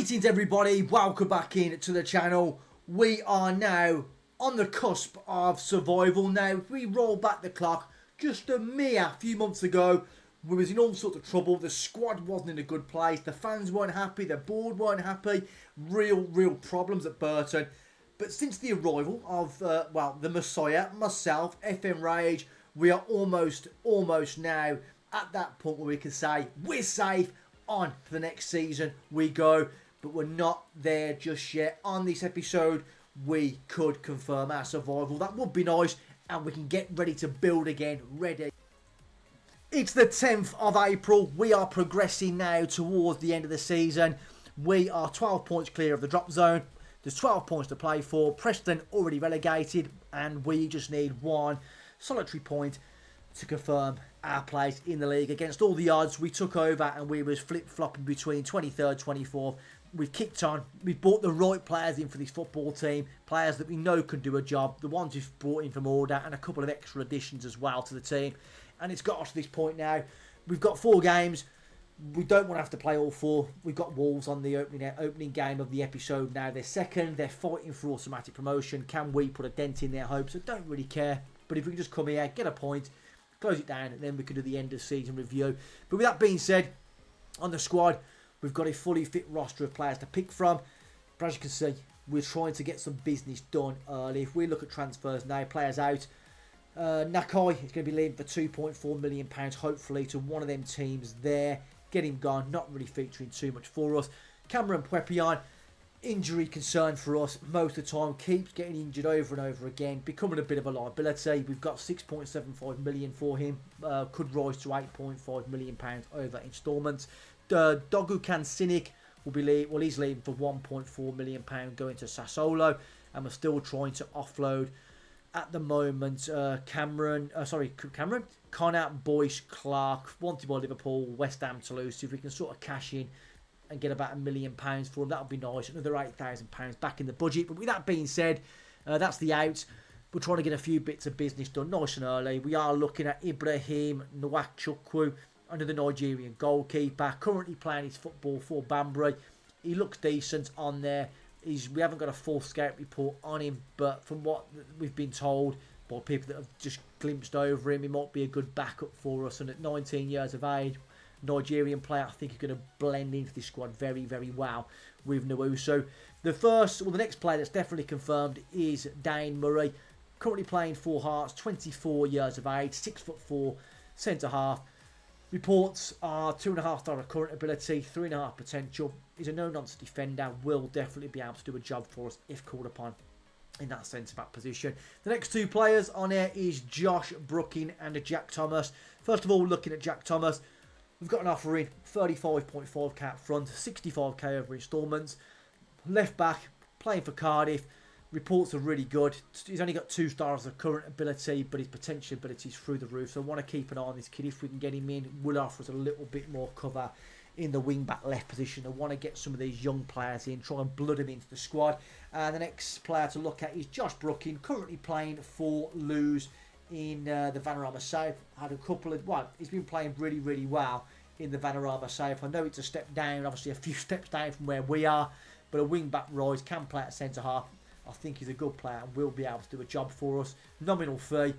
Greetings everybody, welcome back in to the channel. We are now on the cusp of survival now. If we roll back the clock, just a mere few months ago, we was in all sorts of trouble. The squad wasn't in a good place, the fans weren't happy, the board weren't happy, real problems at Burton. But since the arrival of, the Messiah, myself, FM Rage, we are almost now at that point where we can say we're safe. On for the next season we go, but we're not there just yet. On this episode we could confirm our survival. That would be nice, and we can get ready to build again. Ready. It's the 10th of April. We are progressing now towards the end of the season. We are 12 points clear of the drop zone. There's 12 points to play for. Preston already relegated, and we just need one solitary point to confirm our place in the league. Against all the odds, we took over and we was flip-flopping between 23rd, 24th. We've kicked on. We've brought the right players in for this football team. Players that we know can do a job. The ones we've brought in from order, and a couple of extra additions as well to the team. And it's got us to this point now. We've got 4 games. We don't want to have to play all 4. We've got Wolves on the opening game of the episode now. They're second. They're fighting for automatic promotion. Can we put a dent in their hopes? I don't really care. But if we can just come here, get a point, close it down, and then we can do the end of season review. But with that being said, on the squad, we've got a fully fit roster of players to pick from. But as you can see, we're trying to get some business done early. If we look at transfers now, players out. Nakai is going to be leaving for £2.4 million, hopefully, to one of them teams there. Get him gone, not really featuring too much for us. Cameron Pwepion, injury concern for us most of the time, keeps getting injured over and over again, becoming a bit of a liability. We've got 6.75 million for him, could rise to 8.5 million pounds over instalments. Dogu Kancinik will be he's leaving for 1.4 million pound, going to Sassuolo, and we're still trying to offload at the moment Cameron, Connor, Boyce, Clark, wanted by Liverpool, West Ham, Toulouse. If we can sort of cash in and get about £1 million for him, that would be nice. Another £8,000 back in the budget. But with that being said, that's the out. We're trying to get a few bits of business done nice and early. We are looking at Ibrahim Nwachukwu, another Nigerian goalkeeper, currently playing his football for Banbury. He looks decent on there. We haven't got a full scout report on him, but from what we've been told by people that have just glimpsed over him, he might be a good backup for us. And at 19 years of age, Nigerian player, I think he's going to blend into this squad very well with Nwusu. The next player that's definitely confirmed is Dane Murray, currently playing for Hearts, 24 years of age, 6'4", centre half. Reports are 2.5 star current ability, 3.5 potential. He's a no-nonsense defender, will definitely be able to do a job for us if called upon in that centre-back position. The next 2 players on here is Josh Brooking and Jack Thomas. First of all, looking at Jack Thomas, we've got an offer in, 35.5k up front, 65k over instalments. Left back, playing for Cardiff. Reports are really good. He's only got 2 stars of current ability, but his potential ability is through the roof. So I want to keep an eye on this kid. If we can get him in, will offer us a little bit more cover in the wing-back left position. I want to get some of these young players in, try and blood them into the squad. And the next player to look at is Josh Brooking, currently playing for Lewes in the Vanarama South. Had a couple of, he's been playing really well in the Vanarama South. I know it's a step down, obviously a few steps down from where we are, but a wing-back rise, can play at centre-half. I think he's a good player and will be able to do a job for us. Nominal fee,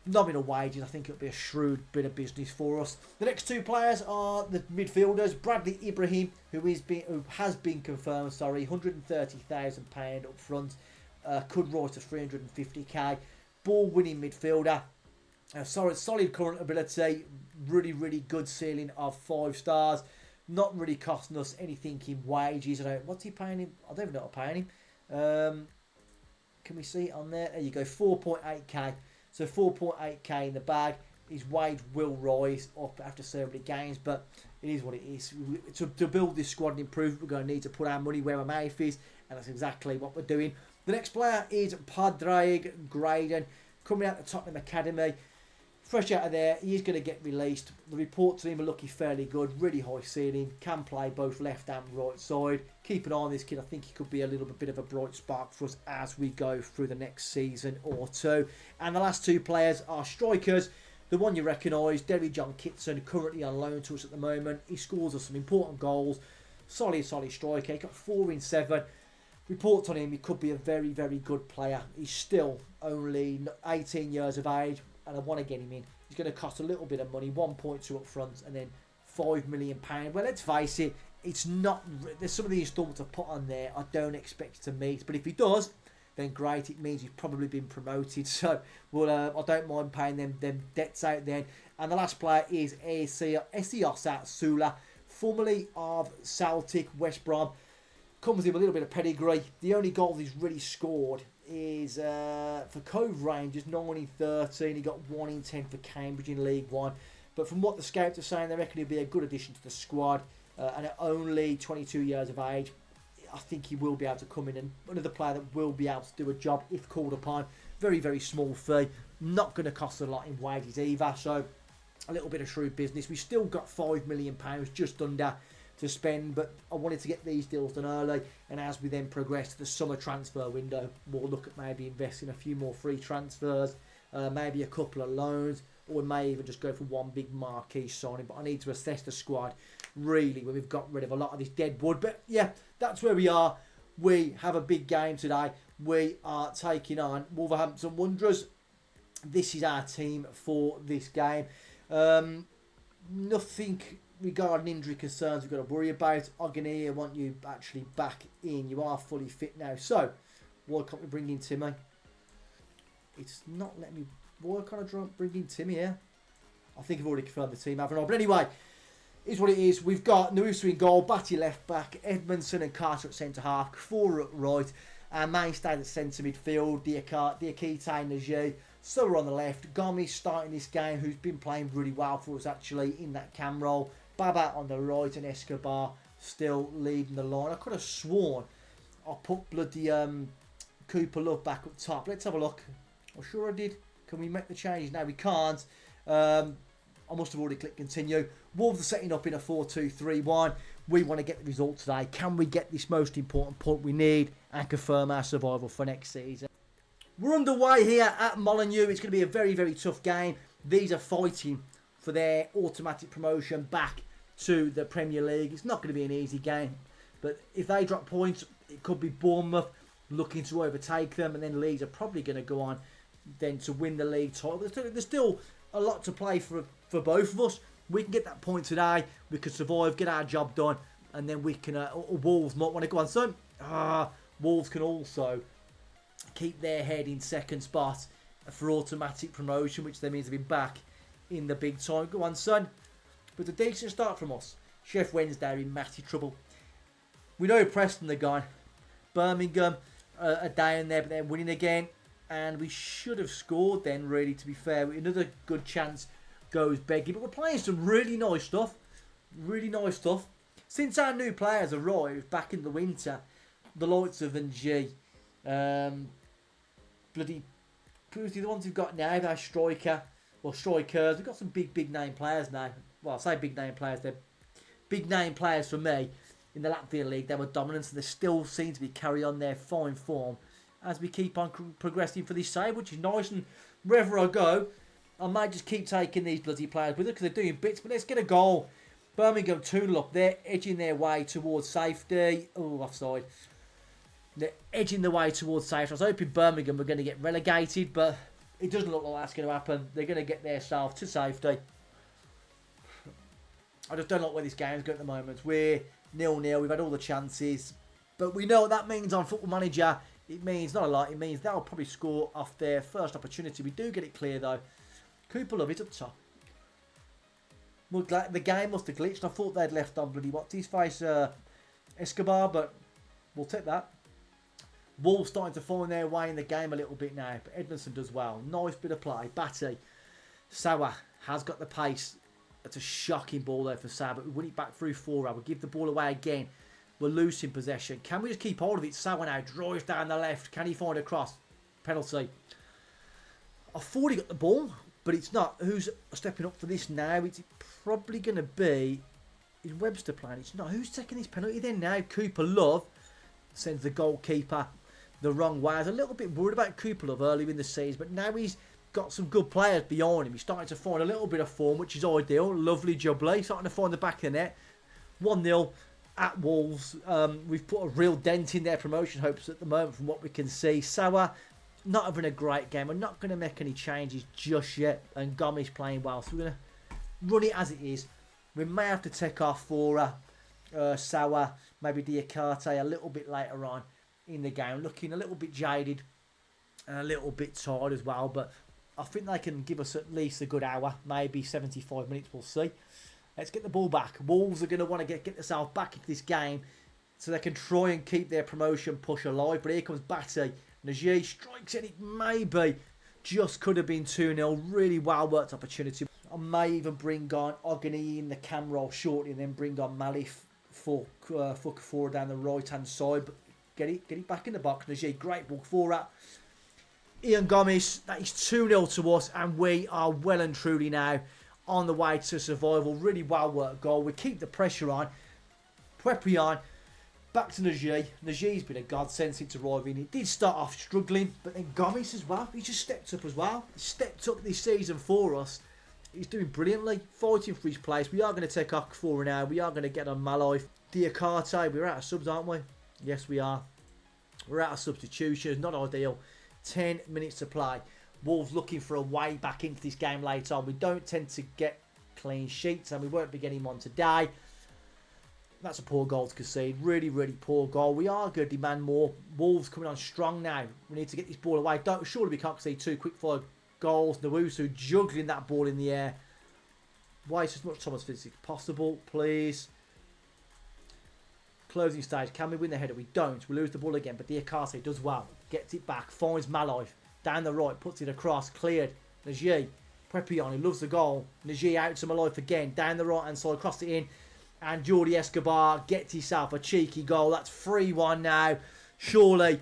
nominal wages. I think it'll be a shrewd bit of business for us. The next 2 players are the midfielders. Bradley Ibrahim, who has been confirmed, £130,000 up front. Could rise to 350k. Ball-winning midfielder. Solid current ability. Really good ceiling of 5 stars. Not really costing us anything in wages. What's he paying him? I don't even know what I'm paying him. Can we see it on there? There you go, 4.8k. So 4.8k in the bag. His wage will rise up after so many games, but it is what it is. To build this squad and improve it, we're going to need to put our money where our mouth is, and that's exactly what we're doing. The next player is Padraig Graydon, coming out of the Tottenham Academy. Fresh out of there, he is going to get released. The reports to him are looking fairly good, really high ceiling, can play both left and right side. Keep an eye on this kid. I think he could be a little bit of a bright spark for us as we go through the next season or 2. And the last 2 players are strikers. The one you recognise, Derry John Kitson, currently on loan to us at the moment. He scores us some important goals. Solid striker. He got 4 in 7. Reports on him, he could be a very, very good player. He's still only 18 years of age, and I want to get him in. He's going to cost a little bit of money, 1.2 up front, and then £5 million. Well, let's face it, it's not. There's some of the installments I put on there I don't expect to meet, but if he does, then great. It means he's probably been promoted. So, I don't mind paying them debts out then. And the last player is Esiosa Sula, formerly of Celtic, West Brom. Comes with a little bit of pedigree. The only goal he's really scored is for Cove Rangers, 9 in 13. He got 1 in 10 for Cambridge in League One. But from what the scouts are saying, they reckon he'll be a good addition to the squad. And at only 22 years of age, I think he will be able to come in, and another player that will be able to do a job if called upon. Very, very small fee. Not going to cost a lot in wages either. So a little bit of shrewd business. We've still got £5 million just under to spend, but I wanted to get these deals done early, and as we then progress to the summer transfer window, we'll look at maybe investing a few more free transfers, maybe a couple of loans, or we may even just go for one big marquee signing. But I need to assess the squad really when we've got rid of a lot of this dead wood. But yeah, that's where we are. We have a big game today. We are taking on Wolverhampton Wanderers. This is our team for this game. Nothing regarding injury concerns we've got to worry about. Ogany, I want you actually back in. You are fully fit now. So, why can't we bring in Timmy? It's not letting me. Why can't I bring in Timmy here? I think I've already confirmed the team, haven't I? But anyway, is what it is. We've got Nusa in goal, Batty left back, Edmondson and Carter at centre half, 4 at right, and mainstay at centre midfield, Diakite and Najee. So we're on the left. Gomes starting this game, who's been playing really well for us actually in that cam role. Baba on the right and Escobar still leading the line. I could have sworn I put bloody Cooper Love back up top. Let's have a look. I'm sure I did. Can we make the change? No, we can't. I must have already clicked continue. Wolves are setting up in a 4-2-3-1. We want to get the result today. Can we get this most important point we need and confirm our survival for next season? We're underway here at MOLINEUX. It's going to be a very, very tough game. These are fighting for their automatic promotion back to the Premier League. It's not going to be an easy game, but if they drop points, it could be Bournemouth looking to overtake them, and then Leeds are probably going to go on then to win the league title. There's still a lot to play for both of us. We can get that point today, we can survive, get our job done, and then we can Wolves might want to go on. So Wolves can also keep their head in second spot for automatic promotion, which then means they'll be back in the big time. Go on, son. But a decent start from us. Chef Wednesday are in massive trouble. We know Preston are gone. Birmingham are down there, but they're winning again. And we should have scored then, really, to be fair. Another good chance goes begging. But we're playing some really nice stuff. Really nice stuff. Since our new players arrived back in the winter, the likes of NG, bloody, who's the ones we've got now? Our striker, or strikers. We've got some big name players now. Well, I say big name players. They're big name players for me. In the Latvian league, they were dominant, and they still seem to be carrying on their fine form as we keep on progressing for this save, which is nice. And wherever I go, I might just keep taking these bloody players with us because they're doing bits. But let's get a goal. Birmingham 2-0 up there, edging their way towards safety. Oh, offside. They're edging the way towards safety. I was hoping Birmingham were going to get relegated, but it doesn't look like that's going to happen. They're going to get themselves to safety. I just don't like where this game's going at the moment. We're 0-0. We've had all the chances. But we know what that means on Football Manager. It means not a lot. It means they'll probably score off their first opportunity. We do get it clear, though. Cooper Love is up top. Well, the game must have glitched. I thought they'd left on bloody what's his face, Escobar, but we'll take that. Wolves starting to find their way in the game a little bit now, but Edmondson does well. Nice bit of play. Batty. Sauer has got the pace. That's a shocking ball there for Sauer, but we win it back through 4. We'll give the ball away again. We're losing possession. Can we just keep hold of it? Sauer now drives down the left. Can he find a cross? Penalty. I thought he got the ball, but it's not. Who's stepping up for this now? It's probably going to be... Is Webster playing? It's not. Who's taking this penalty then now? Cooper Love sends the goalkeeper the wrong way. I was a little bit worried about Cooper Love earlier in the season, but now he's got some good players behind him. He's starting to find a little bit of form, which is ideal. Lovely jubbly. Starting to find the back of the net. 1-0. at Wolves. We've put a real dent in their promotion hopes at the moment from what we can see. Sauer, not having a great game. We're not going to make any changes just yet. And Gomes playing well. So we're going to run it as it is. We may have to take off for Sauer, maybe Diakate a little bit later on in the game. Looking a little bit jaded and a little bit tired as well. But I think they can give us at least a good hour, maybe 75 minutes. We'll see. Let's get the ball back. Wolves are going to want to get themselves back into this game so they can try and keep their promotion push alive. But here comes Batty. Nagy strikes it. It maybe just could have been 2-0. Really well worked opportunity. I may even bring on Ogany in the cam roll shortly and then bring on Malif for Kafora down the right hand side. But get it back in the box. Nagy, great ball for that. Ian Gomes, that is 2-0 to us, and we are well and truly now on the way to survival. Really well worked goal. We keep the pressure on. Prepion, back to Nagy. Nagy's been a godsend since arriving. He did start off struggling, but then Gomes as well. He just stepped up as well. He stepped up this season for us. He's doing brilliantly, fighting for his place. We are going to take off for now. We are going to get on Malif. Diakate, we're out of subs, aren't we? Yes, we are. We're out of substitutions. Not ideal. 10 minutes to play. Wolves looking for a way back into this game later on. We don't tend to get clean sheets, and we won't be getting one today. That's a poor goal to concede. Really, really poor goal. We are going to demand more. Wolves coming on strong now. We need to get this ball away. Surely we can't concede 2 quick fire goals. Nowusu juggling that ball in the air. Waste as much time as physically possible, please. Closing stage. Can we win the header? We don't. We lose the ball again, but Diakate does well. Gets it back. Finds Malif. Down the right. Puts it across. Cleared. Nagy. Prepion, who loves the goal. Nagy out to Malif again. Down the right hand side. Crossed it in. And Jordi Escobar gets himself a cheeky goal. That's 3-1 now. Surely,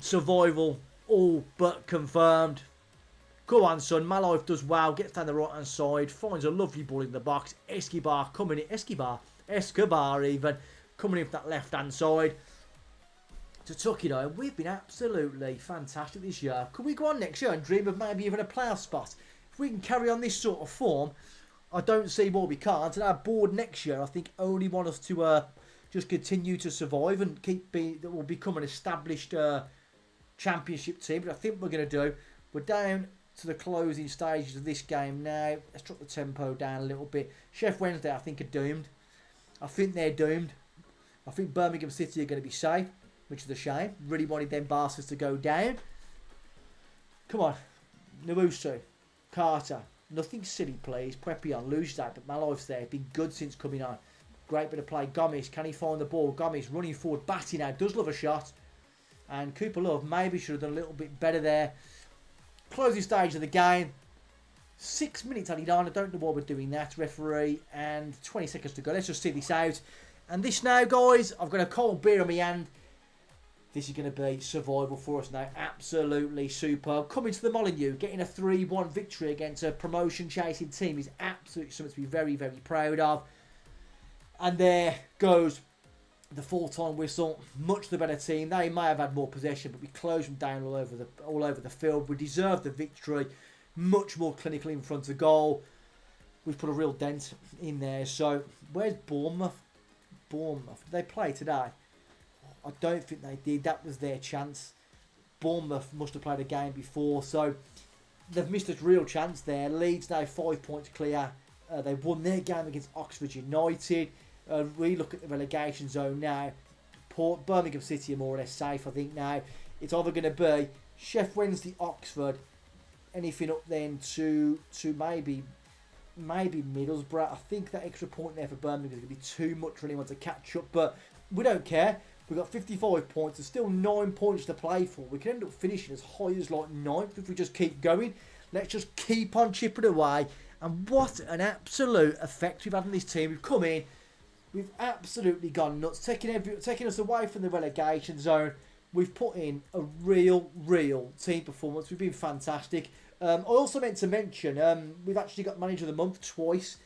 survival all but confirmed. Go on, son. Malif does well. Gets down the right hand side. Finds a lovely ball in the box. Escobar coming in. Escobar even coming in from that left hand side to tuck it home. We've been absolutely fantastic this year. Could we go on next year and dream of maybe even a playoff spot? If we can carry on this sort of form, I don't see why we can't. And our board next year, I think, only want us to just continue to survive and that will become an established championship team. But I think we're going to do. We're down to the closing stages of this game now. Let's drop the tempo down a little bit. Sheffield Wednesday, I think, are doomed. I think they're doomed. I think Birmingham City are going to be safe, which is a shame. Really wanted them bastards to go down. Come on. Nowusu. Carter. Nothing silly, please. Prepion loses that, but Malife's there. Been good since coming on. Great bit of play. Gomes, can he find the ball? Gomes running forward. Batty now. Does love a shot. And Cooper Love maybe should have done a little bit better there. Closing stage of the game. 6 minutes added on. I don't know why we're doing that, referee. And 20 seconds to go. Let's just see this out. And this now, guys, I've got a cold beer in my hand. This is going to be survival for us now. Absolutely superb. Coming to the Molyneux, getting a 3-1 victory against a promotion-chasing team is absolutely something to be very, very proud of. And there goes the full-time whistle. Much the better team. They may have had more possession, but we closed them down all over the field. We deserved the victory. Much more clinical in front of goal. We've put a real dent in there. So, where's Bournemouth? Did they play today? I don't think they did. That was their chance. Bournemouth must have played a game before. So, they've missed a real chance there. Leeds now 5 points clear. They won their game against Oxford United. We look at the relegation zone now. Birmingham City are more or less safe, I think, now. It's either going to be Sheffield Wednesday, Oxford, anything up then to maybe Middlesbrough. I think that extra point there for Birmingham is going to be too much for anyone to catch up, but we don't care. We've got 55 points. There's still 9 points to play for. We can end up finishing as high as like 9th if we just keep going. Let's just keep on chipping away. And what an absolute effect we've had on this team. We've come in. We've absolutely gone nuts. Taking us away from the relegation zone. We've put in a real team performance. We've been fantastic. I also meant to mention, we've actually got Manager of the Month twice,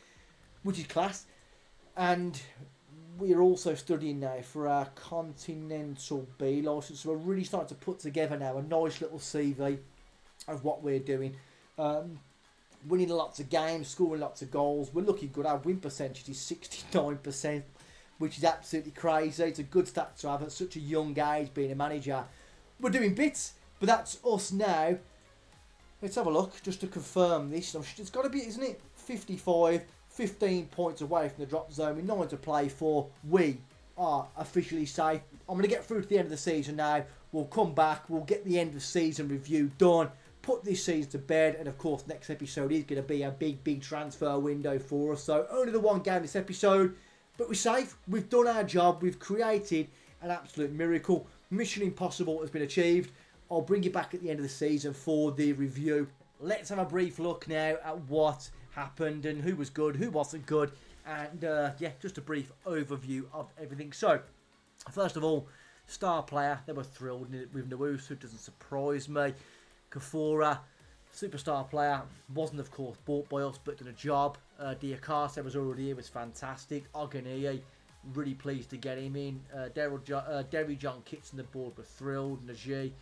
which is class. And we're also studying now for our Continental B licence. So we're really starting to put together now a nice little CV of what we're doing. Winning lots of games, scoring lots of goals. We're looking good. Our win percentage is 69%. which is absolutely crazy. It's a good stat to have at such a young age, being a manager. We're doing bits, but that's us now. Let's have a look, just to confirm this. It's got to be, isn't it? 55, 15 points away from the drop zone, with 9 to play for. We are officially safe. I'm going to get through to the end of the season now. We'll come back, we'll get the end of season review done, put this season to bed, and of course next episode is going to be a big transfer window for us. So only the one game this episode, but we're safe. We've done our job. We've created an absolute miracle. Mission impossible has been achieved. I'll bring you back at the end of the season for the review. Let's have a brief look now at what happened and who was good, who wasn't good, and yeah, just a brief overview of everything. So, first of all, star player, they were thrilled with Nowusu, doesn't surprise me. Kafura, superstar player, wasn't of course bought by us, but did a job. Diakase was already here, was fantastic. Oganiyi, really pleased to get him in. Derry John Kitts and the board were thrilled. Najee,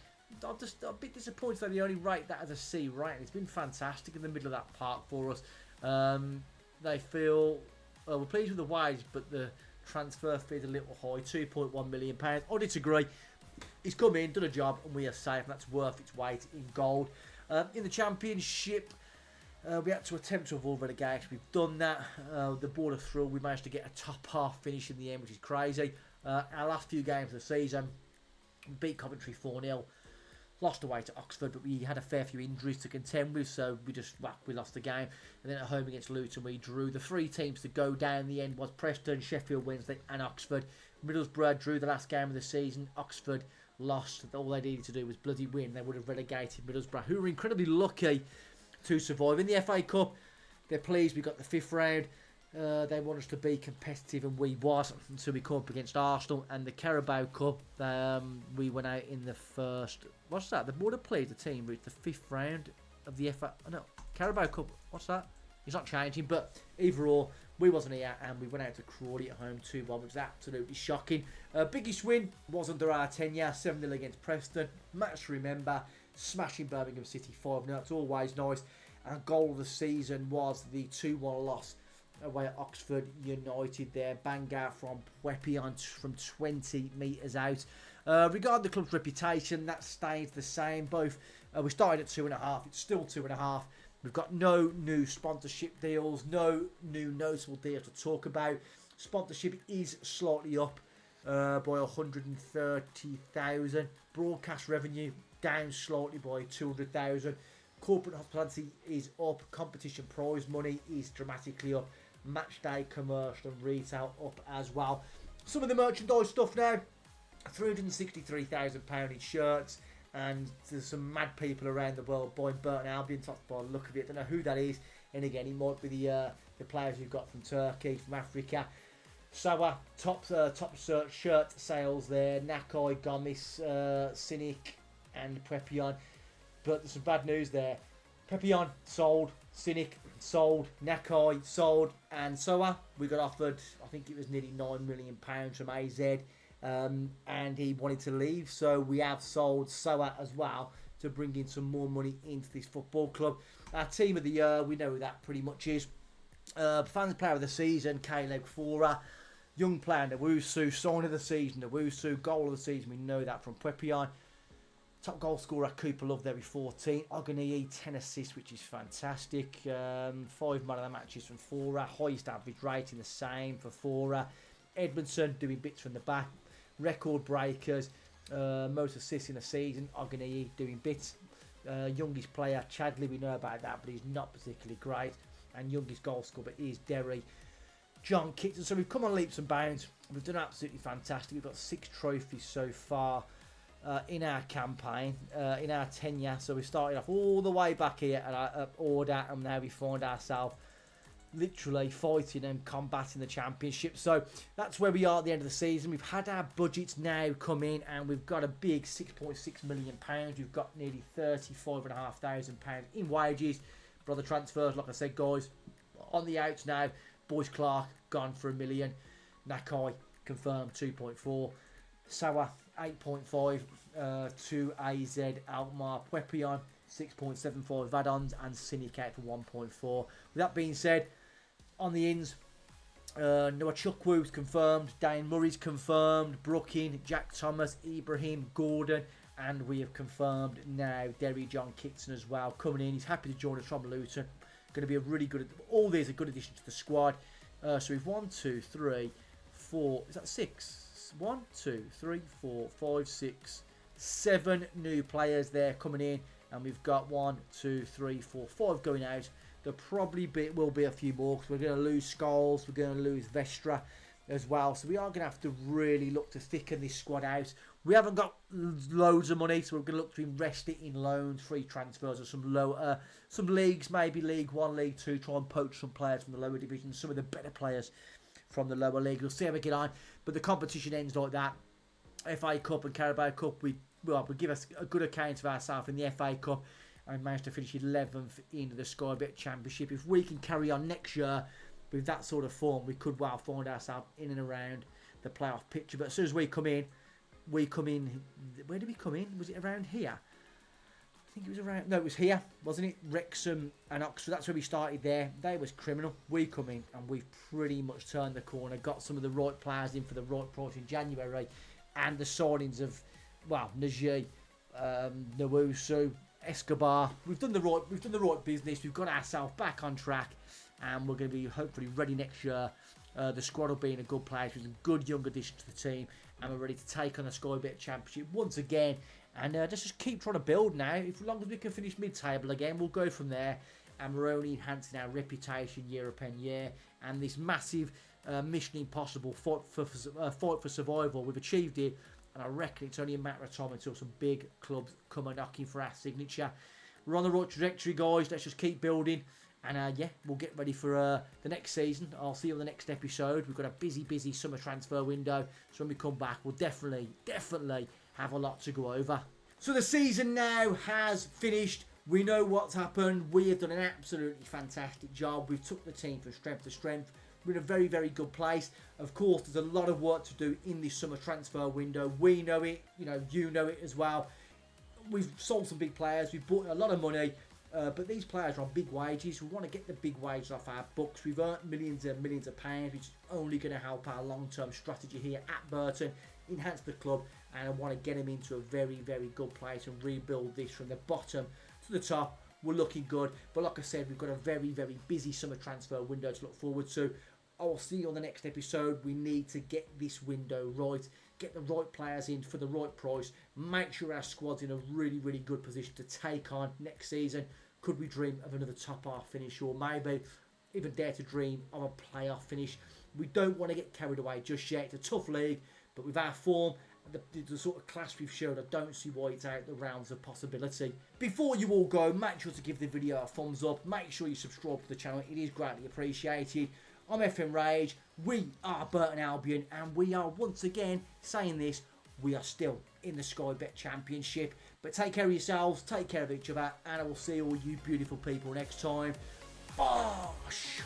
I'm just a bit disappointed that they only rate that as a C rating. It's been fantastic in the middle of that park for us. They feel we're pleased with the wage, but the transfer fee is a little high, £2.1 million. I disagree. He's come in, done a job, and we are safe, and that's worth its weight in gold. In the Championship, we had to attempt to avoid relegation. We've done that. The board are through. We managed to get a top half finish in the end, which is crazy. Our last few games of the season, beat Coventry 4-0. Lost away to Oxford, but we had a fair few injuries to contend with, so we lost the game. And then at home against Luton, we drew. The 3 teams to go down in the end was Preston, Sheffield Wednesday and Oxford. Middlesbrough drew the last game of the season. Oxford lost. All they needed to do was bloody win. They would have relegated Middlesbrough, who were incredibly lucky to survive. In the FA Cup, they're pleased we got the 5th round. They want us to be competitive, and we was, so we come up against Arsenal. And the Carabao Cup, we went out in the first. What's that? The board have played the team reached the 5th round of the FA. No, Carabao Cup. What's that? It's not changing, but either or, we wasn't here, and we went out to Crawley at home 2-1, which was absolutely shocking. Biggest win was under our tenure, 7-0 against Preston. Match to remember, smashing Birmingham City 5-0. It's always nice. Our goal of the season was the 2-1 loss away at Oxford United there. Bang out from Pwepion from 20 metres out. Regarding the club's reputation, that stays the same. Both we started at 2.5. It's still 2.5. We've got no new sponsorship deals, no new notable deals to talk about. Sponsorship is slightly up by 130,000. Broadcast revenue down slightly by 200,000. Corporate hospitality is up. Competition prize money is dramatically up. Match day commercial and retail up as well. Some of the merchandise stuff now, £363,000 in shirts, and there's some mad people around the world buying Burton Albion tops by the look of it. I don't know who that is, and again, it might be the players we've got from Turkey, from Africa. Sawa, top shirt sales there. Nakai, Gomis, Cynic and Pwepion. But there's some bad news there. Pwepion sold, Cynic sold, Nakai sold, and Soa, we got offered, I think it was nearly £9 million from AZ, and he wanted to leave, so we have sold Soa as well to bring in some more money into this football club. Our team of the year, we know who that pretty much is. Fans player of the season, Caleb Fora. Young player, Nowusu. Sign of the season, Nowusu. Goal of the season, we know that from Pwepion. Top goal scorer, Cooper Love there with 14. Oganiyi, 10 assists, which is fantastic. 5 man of the matches from Fora. Highest average rating, the same for Fora. Edmondson doing bits from the back. Record breakers. Most assists in the season. Oganiyi doing bits. Youngest player, Chadley, we know about that, but he's not particularly great. And youngest goal scorer is Derry John Kitts. So we've come on leaps and bounds. We've done absolutely fantastic. We've got 6 trophies so far. In our campaign, in our tenure. So we started off all the way back here at our order, and now we find ourselves literally fighting and combating the championship. So that's where we are at the end of the season. We've had our budgets now come in, and we've got a big £6.6 million. We've got nearly £35,500 in wages. But other transfers, like I said, guys, on the outs now. Boyce Clark gone for £1 million. Nakai confirmed 2.4. Sawa 8.5 to AZ Alkmaar. Pwepion 6.75 add-ons, and Syndicate for 1.4. With that being said, on the ins, Noah Chukwu's confirmed, Dane Murray's confirmed, Brooking, Jack Thomas, Ibrahim, Gordon, and we have confirmed now Derry John Kitson as well coming in. He's happy to join us from Luton. Going to be a really good, all these are good additions to the squad. So we've 1, 2, 3, 4, is that 6? 1, 2, 3, 4, 5, 6, 7 new players there coming in, and we've got 1, 2, 3, 4, 5 going out. There probably will be a few more because we're going to lose Scholes, we're going to lose Vestra as well. So we are going to have to really look to thicken this squad out. We haven't got loads of money, so we're going to look to invest it in loans, free transfers, or some leagues, maybe League 1, League 2, try and poach some players from the lower divisions, some of the better players from the lower league. We'll see how we get on, but the competition ends like that. FA Cup and Carabao Cup, we give us a good account of ourselves in the FA Cup. I managed to finish 11th in the Sky Bet Championship. If we can carry on next year with that sort of form, we could well find ourselves in and around the playoff picture. But as soon as we come in, where did we come in? Was it around here? I think it was around, no, it was here, wasn't it? Wrexham and Oxford, that's where we started there. They was criminal. We come in and we've pretty much turned the corner, got some of the right players in for the right price in January, and the signings of, well, Najee, Nowusu, Escobar. We've done the right business. We've got ourselves back on track, and we're going to be hopefully ready next year. The squad will be in a good place with some good young additions to the team, and we're ready to take on the Sky Bet Championship once again. And just keep trying to build now. As long as we can finish mid-table again, we'll go from there. And we're only enhancing our reputation year upon year. And this massive Mission Impossible fight for survival, we've achieved it. And I reckon it's only a matter of time until some big clubs come knocking for our signature. We're on the right trajectory, guys. Let's just keep building. And yeah, we'll get ready for the next season. I'll see you on the next episode. We've got a busy summer transfer window. So when we come back, we'll definitely have a lot to go over. So the season now has finished. We know what's happened. We have done an absolutely fantastic job. We've took the team from strength to strength. We're in a very good place. Of course, there's a lot of work to do in this summer transfer window. We know it, you know it as well. We've sold some big players. We've bought a lot of money, but these players are on big wages. We want to get the big wages off our books. We've earned millions and millions of pounds, which is only going to help our long-term strategy here at Burton, enhance the club, and I want to get them into a very good place and rebuild this from the bottom to the top. We're looking good, but like I said, we've got a very busy summer transfer window to look forward to. I will see you on the next episode. We need to get this window right, get the right players in for the right price, make sure our squad's in a really good position to take on next season. Could we dream of another top half finish, or maybe even dare to dream of a playoff finish? We don't want to get carried away just yet. It's a tough league, but with our form, the sort of class we've showed, I don't see why it's out the realms of possibility. Before you all go, make sure to give the video a thumbs up. Make sure you subscribe to the channel. It is greatly appreciated. I'm FM Rage. We are Burton Albion, and we are once again saying this. We are still in the Sky Bet Championship. But take care of yourselves, take care of each other, and I will see all you beautiful people next time. Bosh!